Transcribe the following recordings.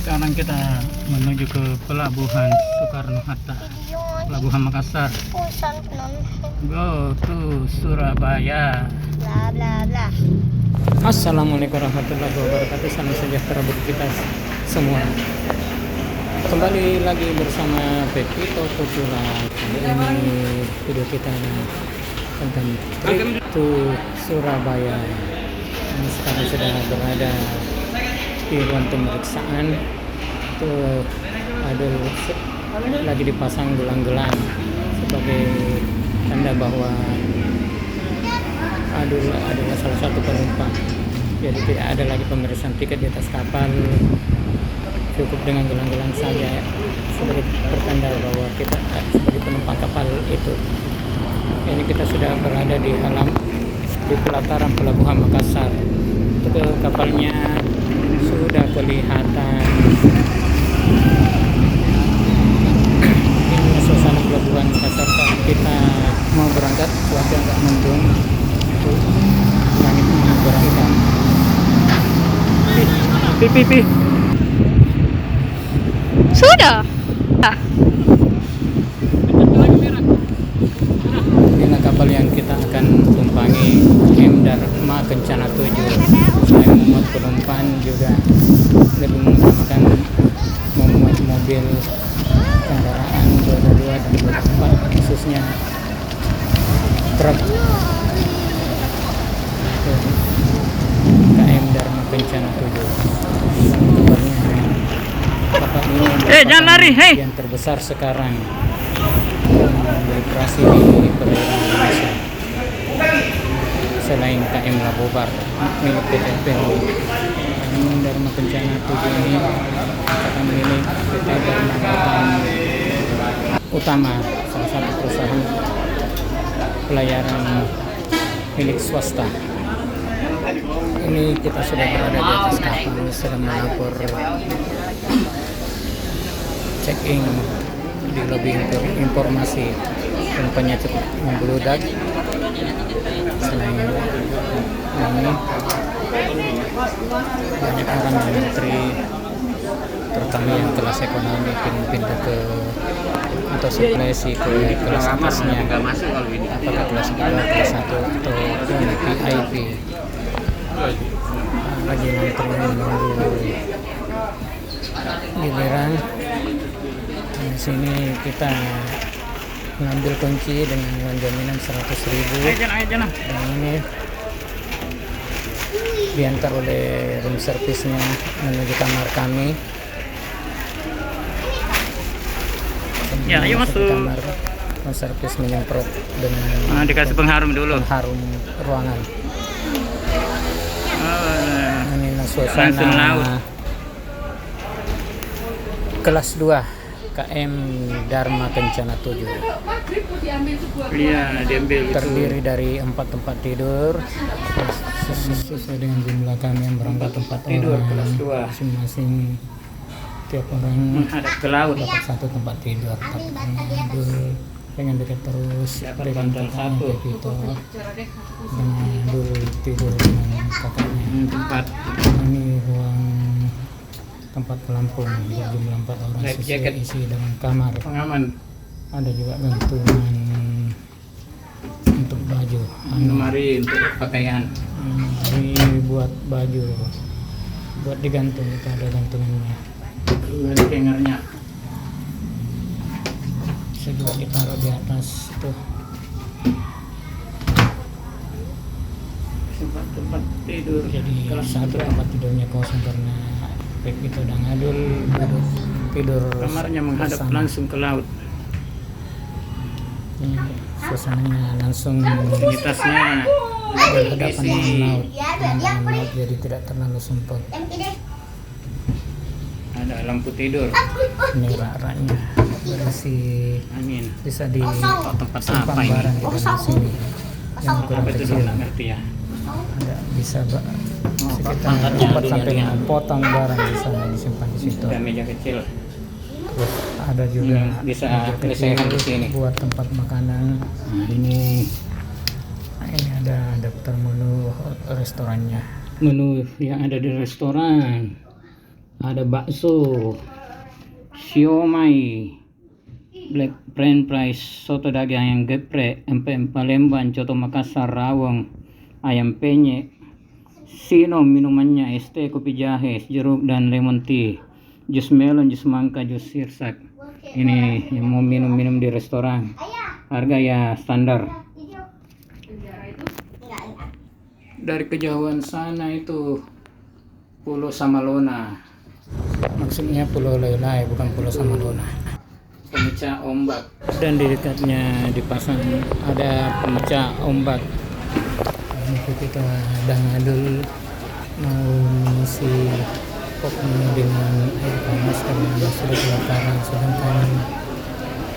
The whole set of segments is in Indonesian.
Sekarang kita menuju ke Pelabuhan Soekarno-Hatta, Pelabuhan Makassar. Go to Surabaya. Bla bla bla. Assalamualaikum warahmatullahi wabarakatuh. Salam sejahtera bagi kita semua. Kembali lagi bersama Pepito Putra. Kali ini video kita tentang trip to Surabaya. Ini sekarang sudah berada di ruang pemeriksaan. Itu ada lagi dipasang gelang-gelang sebagai tanda bahwa Adul adalah salah satu penumpang. Jadi tidak ada lagi pemeriksaan tiket di atas kapal, cukup dengan gelang-gelang saja sebagai pertanda bahwa kita sebagai penumpang kapal itu. Ini kita sudah berada di pelataran Pelabuhan Makassar. Itu kapalnya sudah kelihatan. Ini suasana Pelabuhan Makassar saat kita mau berangkat, cuaca agak mendung. Langit berangkat. Pi. Sudah. Inilah kapal yang kita akan tumpangi, M Dharma Kencana 7. Selain memuat penumpang juga lebih mengutamakan memuat mobil kendaraan roda 2 dan roda 4, khususnya truk. KM Dharma Kencana 7. Kapal ini Jangan lari, yang terbesar sekarang beroperasi di perairan Indonesia. Selain KM Labobar milik PT Pelu, KM Dharma Kencana 7 ini akan milik PT Dharma Utama, salah satu perusahaan pelayaran milik swasta. Ini kita sudah berada di atas kapal, sedang melapor check-in di lobi informasi. Penumpangnya cukup membludak. Selain ini banyak orang yang menteri, terutama yang kelas ekonomi pindah ke atau suplesi ke kelas atasnya, apakah kelas 2, kelas 1 atau VIP. Lagi ngantri menunggu giliran. Di sini kita mengambil kunci dengan uang jaminan 100.000. Dan ini diantar oleh room service-nya menuju kamar kami. Ya, ayo masuk. Kamar room service menyemprot dengan Dikasih pengharum dulu. pengharum ruangan. Inilah langsung suasana laut. kelas 2 KM Dharma Kencana 7. Iya, diambil. Terdiri dari 4 tempat tidur sesuai dengan jumlah kami yang berangkat 4 Tidur orang. kelas 2. Masing-masing tiap orang Menghadap ke laut. dapat 1 tempat tidur. Tapi karena pengen dekat terus Dapat dengan bantal kakaknya 1. Pepito, dengan dulu tidur dengan kakaknya. Tempat Ini ruang tempat pelampung berjumlah 4 orang, life sesuai jacket. isi dengan kamar. pengaman, Ada juga gantungan untuk baju. lemari untuk pakaian. Ini buat baju, buat digantung, itu ada gantungannya. Ada hengernya. Bisa juga ditaruh di atas itu. Tempat tidur. Jadi kelas satu 2. tempat tidurnya kosong karena Pepito dan Adul tidur Kamarnya menghadap bersama. langsung ke laut. Ini suasananya langsung Unitasnya berhadapan dengan isi. laut, jadi tidak terlalu sempit. Ada lampu tidur. Ini rak-raknya berisi, Angin. bisa di Tempat simpan apa ini? barang di dalam sini yang ukuran Apa itu kecil. saya nggak ngerti ya. Ada bisa sekitar angkatnya 4 sampai dulunya. 5 potong barang bisa disimpan di situ. Ada meja kecil. Terus ada juga bisa meja kecil lesehan di sini. buat tempat makanan. Nah, ini ada daftar menu restorannya. Menu yang ada di restoran Ada bakso, siomay, black french fries, soto daging ayam geprek, empek Palembang, coto Makassar, rawon, ayam penyet, sino minumannya es teh, kopi jahe, jeruk dan lemon tea, jus melon, jus mangga, jus sirsak. Ini yang mau minum-minum di restoran. Harga ya standar. Dari kejauhan sana itu Pulau Samalona. Maksudnya Pulau Lelai, bukan Pulau Samalona. Pemecah ombak. Dan di dekatnya dipasang ada pemecah ombak. Ini kita dangadul mau mengisi pokoknya dengan air panas karena sudah kebakaran, sedangkan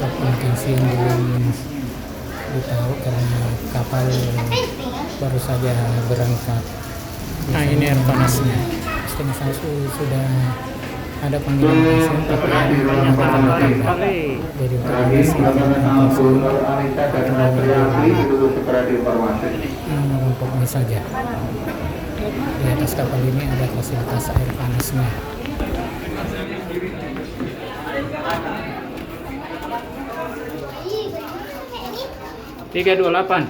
pok intensi belum ditahu karena kapal baru saja berangkat. Nah ini air panasnya. Setengah satu sudah ada panggilan langsung tapi menyatakan bakal. Jadi untuk mengisi pokoknya saja. Di atas kapal ini ada fasilitas air panasnya. $328.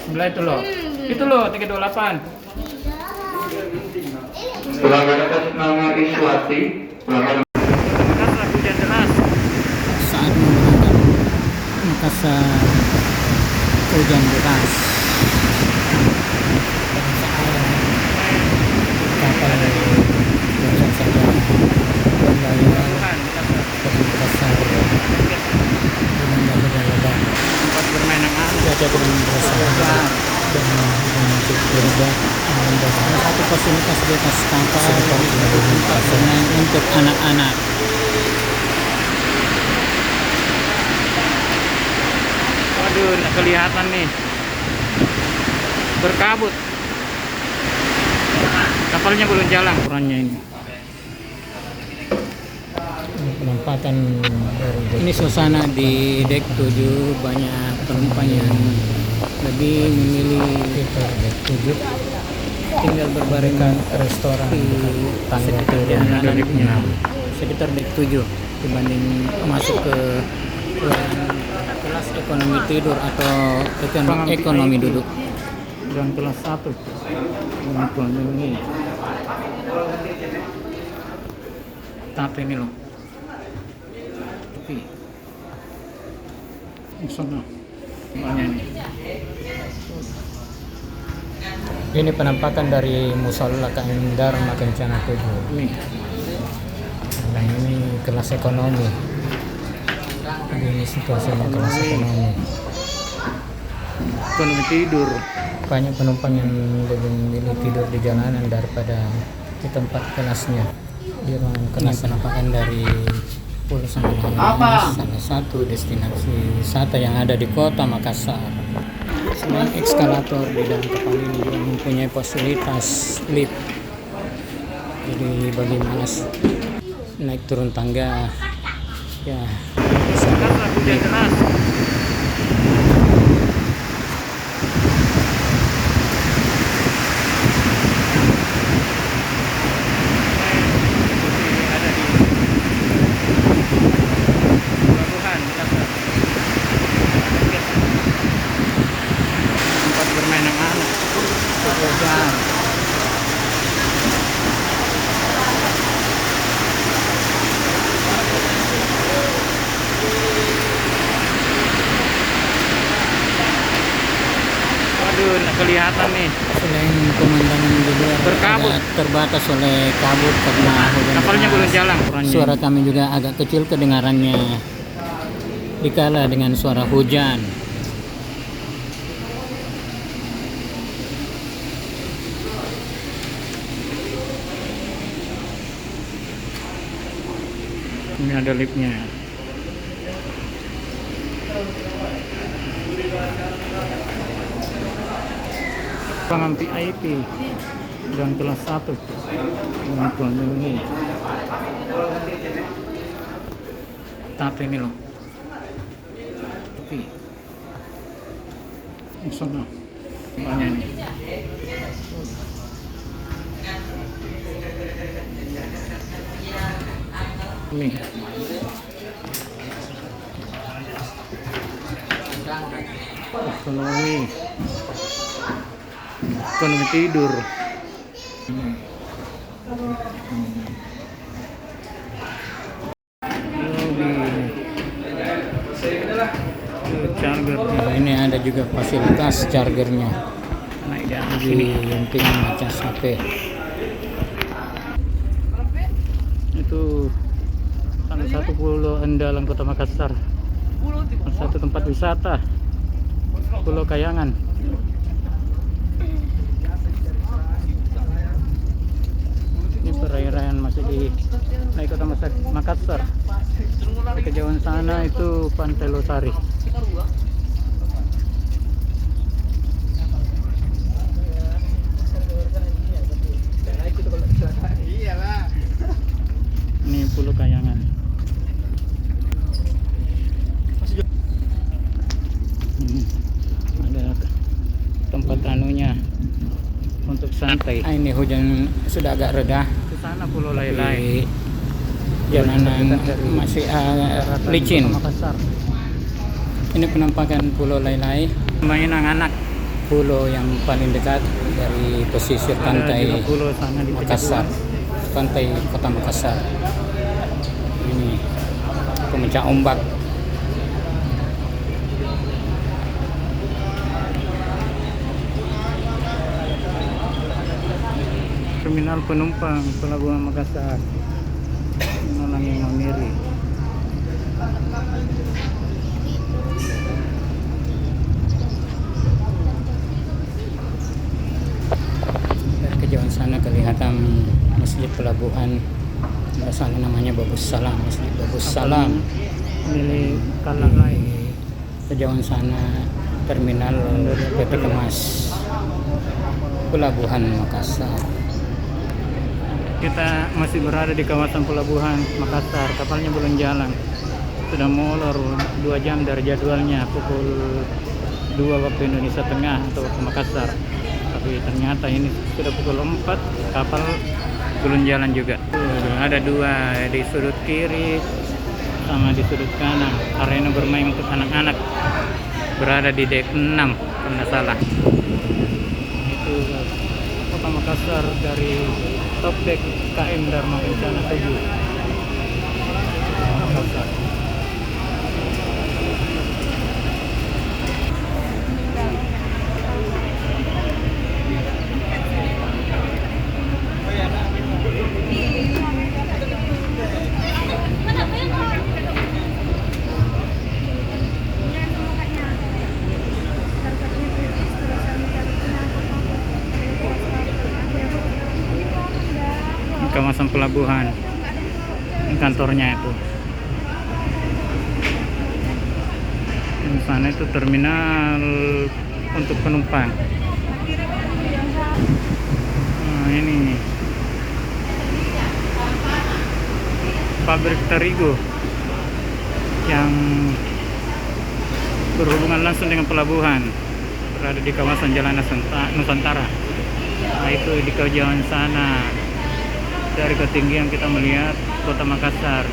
Sebelah itu loh. Itu loh 328. Pelanggan atas nama Iswati, pelanggan Hujan deras. Saat menggunakan Makassar hujan deras. Kapal baru saja membayar ke Makassar dengan hujan lebat. Tempat bermain anak. Cuaca belum bersahabat dan cukup berubah. Salah satu fasilitas di atas kapal tempat bermain untuk anak-anak. Waduh, nggak kelihatan nih. Berkabut. Kapalnya belum jalan. Ukurannya ini. Penampatan ini suasana di dek 7, banyak penumpang yang lebih memilih dek 7 tinggal berbarengan restoran di tangga turun sekitar dek 7 dibanding masuk ke kelas ekonomi tidur atau ekonomi duduk. Dan kelas 1 untuk ini. Tapi ini loh. Tapi sana banyak nih. Ini penampakan dari Musola KM Dharma Kencana 7. Nih. Dan ini kelas ekonomi. Ini situasinya kelas ekonomi. Ekonomi tidur. Banyak penumpang yang lebih memilih tidur di jalanan daripada di tempat kelasnya. Di ruangan kelas penampakan dari Pulau Samalona, salah satu destinasi wisata yang ada di kota Makassar. Selain ekskalator, di dalam kapal ini juga mempunyai fasilitas lift. Jadi bagi malas naik turun tangga, ya bisa Hujan deras. Tempat bermain anak-anak. Waduh, nggak kelihatan nih. Selain pemandangan di luar Berkabut. agak terbatas oleh kabut karena hujan Kapalnya deras. belum jalan. Suara kami juga agak kecil kedengarannya dikala dengan suara hujan. Ini ada liftnya. Ruangan VIP dan kelas 1 untuk ini. Tapi ini loh. Tapi sana banyak nih. Nih. Ekonomi tidur. Charger. Nah, ini ada juga fasilitas chargernya. Jadi intinya ngecas HP. Itu salah satu pulau andalan Kota Makassar. Salah satu tempat wisata. Pulau Kayangan. Ini perairan masih di naik Kota Makassar. Di kejauhan sana itu Pantai Losari. Ini Pulau Kayangan. Ada tempat anunya untuk santai. Ini hujan sudah agak reda. Di sana Pulau Lai-Lai. Jalanan masih licin. Ini penampakan Pulau Lai-Lai. Mainan anak. Pulau yang paling dekat dari pesisir pantai Makassar, pantai Kota Makassar. Ini pemecah ombak. Terminal penumpang Pelabuhan Makassar. Orang yang Mamiri. Dari kejauhan sana kelihatan Masjid Pelabuhan. Sana namanya Babus Salam, Masjid Babus Salam. Milik Kalalai. Kejauhan sana terminal PT Kemas Pelabuhan Makassar. Kita masih berada di kawasan Pelabuhan Makassar. Kapalnya belum jalan. Sudah molor 2 jam dari jadwalnya, pukul 2 waktu Indonesia Tengah atau waktu Makassar. Tapi ternyata ini sudah pukul 4, kapal belum jalan juga. Ada 2 di sudut kiri sama di sudut kanan. Arena bermain untuk anak-anak berada di dek 6 kalau tidak salah. Itu Kota Makassar dari top deck KM Dharma Kencana 7 Makassar. Kawasan pelabuhan, kantornya itu. Di sana itu terminal untuk penumpang. Nah, ini pabrik terigu yang berhubungan langsung dengan pelabuhan, berada di kawasan Jalan Nusantara. Nah, itu di kejauhan sana. Dari ketinggian kita melihat Kota Makassar.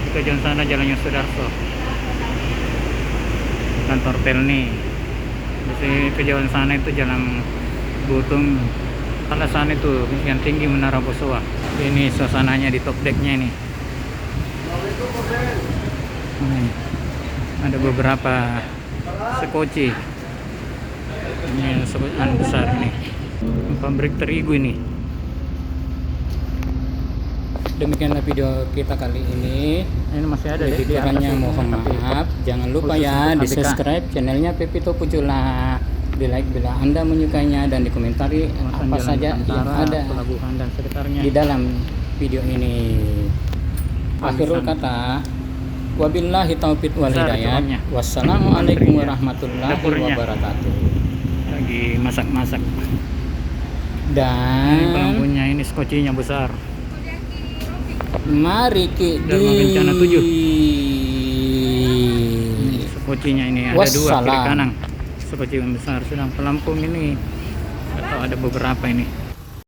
Di kejauhan sana Jalan Yosudarso, kantor Pelni. Di kejauhan sana itu Jalan Butung. Kalau sana itu yang tinggi Menara Bosowa. Ini suasananya di top decknya ini. Ada beberapa sekoci. Ini sekoci besar ini. Pabrik terigu ini. Demikianlah video kita kali ini. Ini masih ada ya, kurangnya mohon maaf. Jangan lupa ya di subscribe channelnya Pepito Pucula, di like bila Anda menyukainya, dan dikomentari apa saja yang ada pelabuhan dan sekitarnya di dalam video ini. Akhirul kata, wabillahi taufiq wal hidayah. Wassalamualaikum warahmatullahi wabarakatuh. Lagi masak-masak. Dan ini pelampunya, ini skocinya besar. Mari kita di Kencana 7. Skocinya ini ada 2 kiri kanan. Skoci yang besar, sedang pelampung ini atau ada beberapa ini.